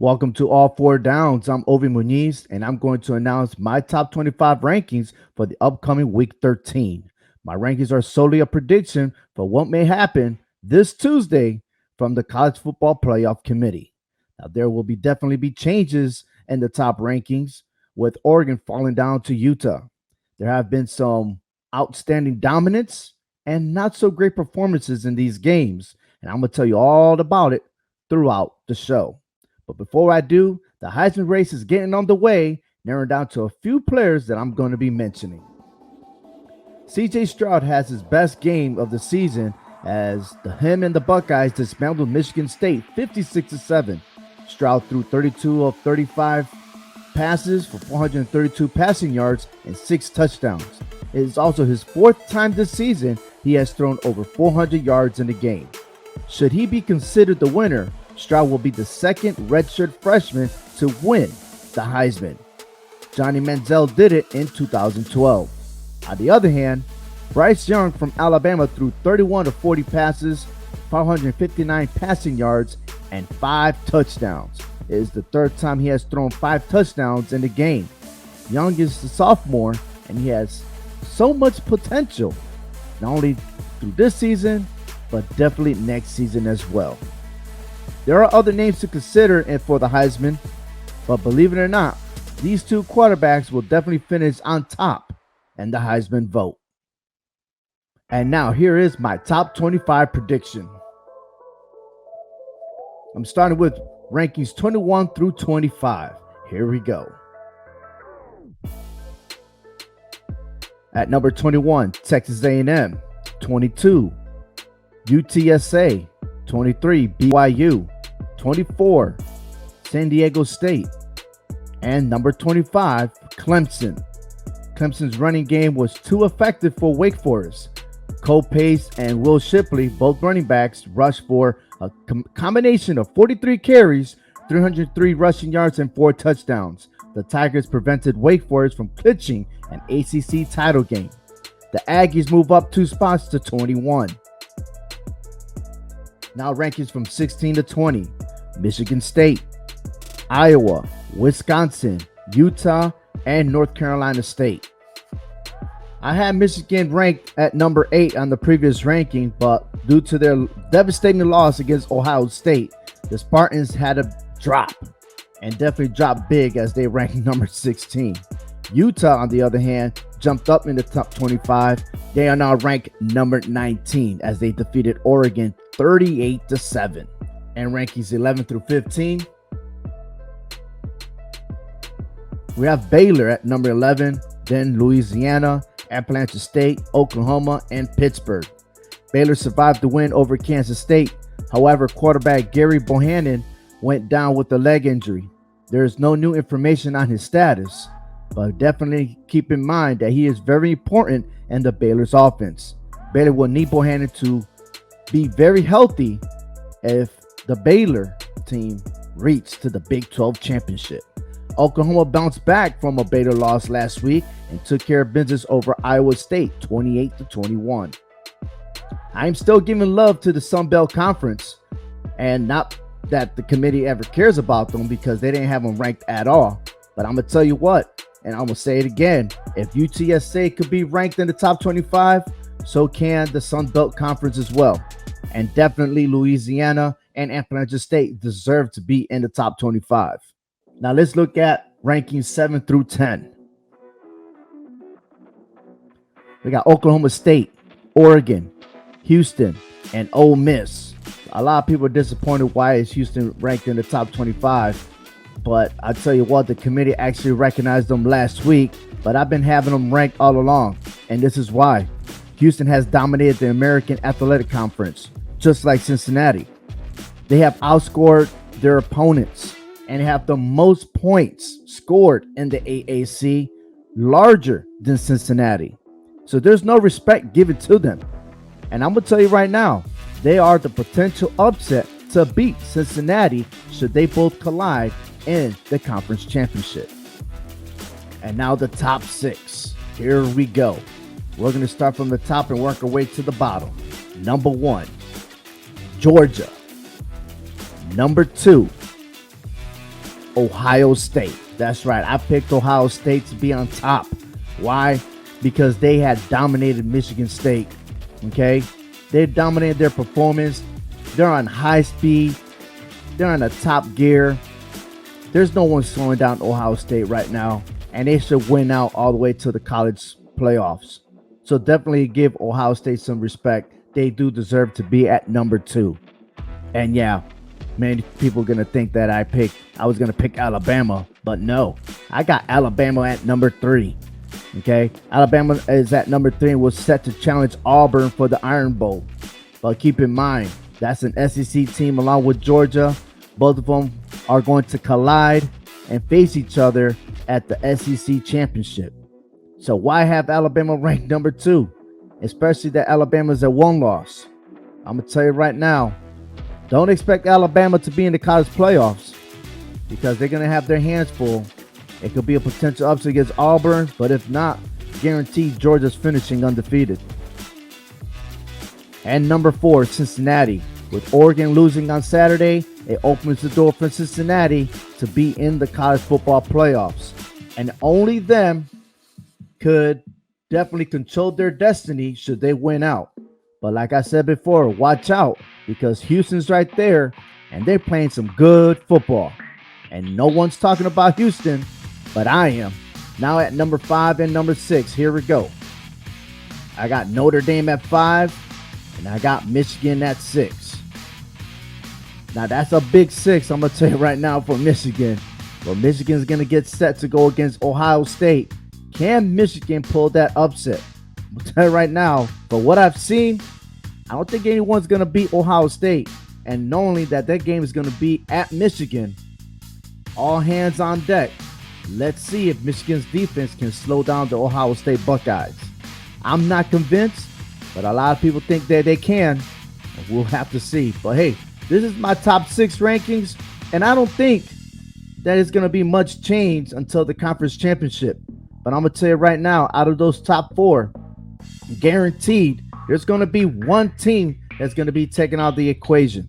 Welcome to All Four Downs. I'm Ovi Muniz, and I'm going to announce my top 25 rankings for the upcoming Week 13. My rankings are solely a prediction for what may happen this Tuesday from the College Football Playoff Committee. Now, there will definitely be changes in the top rankings, with Oregon falling down to Utah. There have been some outstanding dominance and not so great performances in these games, and I'm going to tell you all about it throughout the show. But before I do, the Heisman race is getting on the way, narrowing down to a few players that I'm going to be mentioning. CJ Stroud has his best game of the season as him and the Buckeyes dismantled Michigan State 56-7. Stroud threw 32 of 35 passes for 432 passing yards and 6 touchdowns. It is also his fourth time this season he has thrown over 400 yards in a game. Should he be considered the winner, Stroud will be the second redshirt freshman to win the Heisman. Johnny Manziel did it in 2012. On the other hand, Bryce Young from Alabama threw 31 of 40 passes, 559 passing yards, and 5 touchdowns. It is the third time he has thrown 5 touchdowns in the game. Young is a sophomore, and he has so much potential, not only through this season, but definitely next season as well. There are other names to consider for the Heisman, but believe it or not, these two quarterbacks will definitely finish on top in the Heisman vote. And now here is my top 25 prediction. I'm starting with rankings 21 through 25. Here we go. At number 21, Texas A&M. 22, UTSA. 23, BYU. 24, San Diego State. And number 25, Clemson. Clemson's running game was too effective for Wake Forest. Cole Pace and Will Shipley, both running backs, rushed for a combination of 43 carries, 303 rushing yards, and 4 touchdowns. The Tigers prevented Wake Forest from clinching an ACC title game. The Aggies move up 2 spots to 21. Now rankings from 16 to 20. Michigan State, Iowa, Wisconsin, Utah, and North Carolina State. I had Michigan ranked at number 8 on the previous ranking, but due to their devastating loss against Ohio State, the Spartans had a drop, and definitely dropped big as they ranked number 16. Utah, on the other hand, jumped up in the top 25. They are now ranked number 19 as they defeated Oregon 38-7. And rankings 11 through 15. We have Baylor at number 11, then Louisiana, Appalachian State, Oklahoma, and Pittsburgh. Baylor survived the win over Kansas State. However, quarterback Gary Bohannon went down with a leg injury. There is no new information on his status, but definitely keep in mind that he is very important in the Baylor's offense. Baylor will need Bohannon to be very healthy if the Baylor team reached to the Big 12 championship. Oklahoma bounced back from a Baylor loss last week and took care of business over Iowa State 28-21. I'm still giving love to the Sun Belt Conference, and not that the committee ever cares about them because they didn't have them ranked at all. But I'm going to tell you what, and I'm going to say it again. If UTSA could be ranked in the top 25, so can the Sun Belt Conference as well. And definitely Louisiana and Appalachian State deserve to be in the top 25. Now let's look at rankings 7 through 10. We got Oklahoma State, Oregon, Houston, and Ole Miss. A lot of people are disappointed why is Houston ranked in the top 25. But I tell you what, the committee actually recognized them last week. But I've been having them ranked all along. And this is why. Houston has dominated the American Athletic Conference, just like Cincinnati. They have outscored their opponents and have the most points scored in the AAC, larger than Cincinnati. So there's no respect given to them. And I'm going to tell you right now, they are the potential upset to beat Cincinnati should they both collide in the conference championship. And now the top 6. Here we go. We're going to start from the top and work our way to the bottom. Number 1, Georgia. Number 2, Ohio State. That's right. I picked Ohio State to be on top. Why? Because they had dominated Michigan State. Okay? They dominated their performance. They're on high speed. They're on the top gear. There's no one slowing down Ohio State right now. And they should win out all the way to the college playoffs. So definitely give Ohio State some respect. They do deserve to be at number 2. And yeah, many people are going to think that I was going to pick Alabama. But no, I got Alabama at number 3. Okay, Alabama is at number 3 and was set to challenge Auburn for the Iron Bowl. But keep in mind, that's an SEC team along with Georgia. Both of them are going to collide and face each other at the SEC championship. So why have Alabama ranked number 2? Especially that Alabama's at 1 loss. I'm going to tell you right now, don't expect Alabama to be in the college playoffs because they're going to have their hands full. It could be a potential upset against Auburn, but if not, guaranteed Georgia's finishing undefeated. And number 4, Cincinnati. With Oregon losing on Saturday, it opens the door for Cincinnati to be in the college football playoffs. And only them could definitely control their destiny should they win out. But like I said before, watch out because Houston's right there and they're playing some good football. And no one's talking about Houston, but I am. Now at number 5 and number 6, here we go. I got Notre Dame at 5 and I got Michigan at 6. Now that's a big 6, I'm going to tell you right now for Michigan. But Michigan's going to get set to go against Ohio State. Can Michigan pull that upset? I'm going to tell you right now, for what I've seen, I don't think anyone's going to beat Ohio State. And knowing that game is going to be at Michigan, all hands on deck. Let's see if Michigan's defense can slow down the Ohio State Buckeyes. I'm not convinced, but a lot of people think that they can. And we'll have to see. But hey, this is my top 6 rankings, and I don't think that it's going to be much change until the conference championship. But I'm going to tell you right now, out of those top 4, guaranteed, there's going to be one team that's going to be taken out of the equation.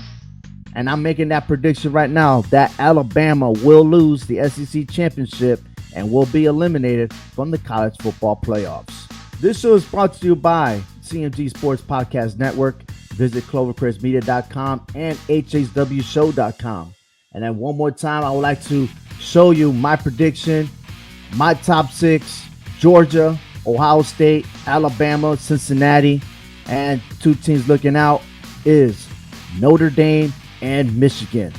And I'm making that prediction right now that Alabama will lose the SEC championship and will be eliminated from the college football playoffs. This show is brought to you by CMG Sports Podcast Network. Visit clovercrestmedia.com and hhwshow.com. And then one more time, I would like to show you my prediction, my top 6, Georgia, Ohio State, Alabama, Cincinnati, and 2 teams looking out is Notre Dame and Michigan.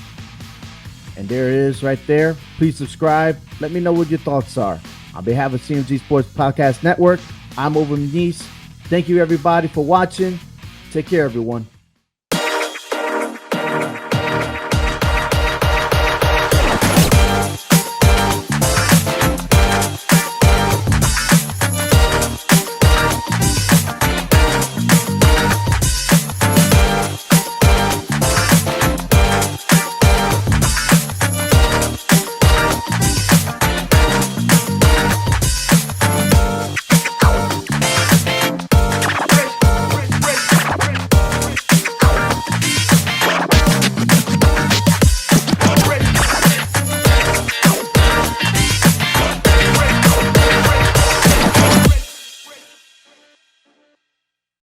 And there it is right there. Please subscribe. Let me know what your thoughts are. On behalf of CMG Sports Podcast Network, I'm Ovi Muniz. Thank you everybody for watching. Take care, everyone.